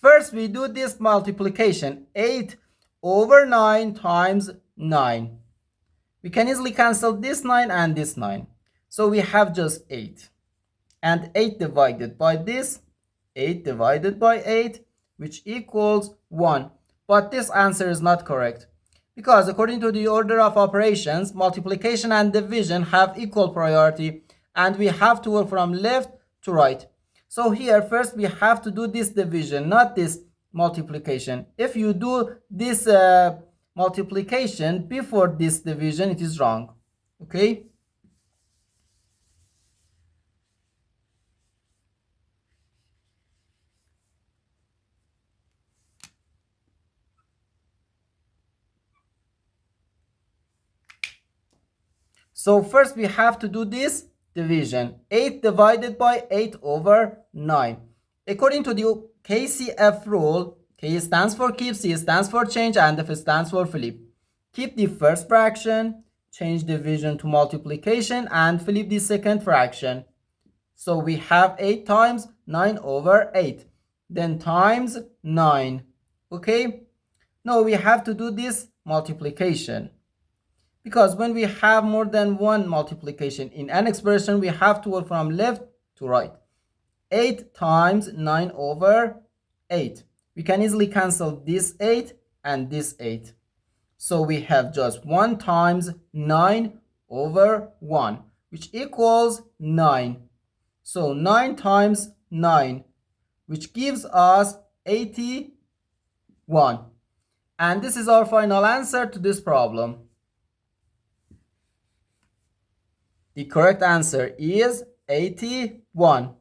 First, we do this multiplication. 8 over 9 times 9. We can easily cancel this 9 and this 9. So we have just 8. And 8 divided by this, 8 divided by 8, which equals 1. But this answer is not correct. Because according to the order of operations, multiplication and division have equal priority. And we have to work from left to right. So here, first we have to do this division, not this multiplication. If you do this multiplication before this division, it is wrong. Okay? So first we have to do this division. 8 divided by 8 over 9. According to the KCF rule, K stands for keep, C stands for change, and F stands for flip. Keep the first fraction, change division to multiplication, and flip the second fraction. So we have 8 times 9 over 8. Then times 9. Okay? Now we have to do this multiplication. Because when we have more than one multiplication in an expression, we have to work from left to right. 8 times 9 over 8. We can easily cancel this 8 and this 8. So we have just 1 times 9 over 1, which equals 9. So 9 times 9, which gives us 81. And this is our final answer to this problem. The correct answer is 81.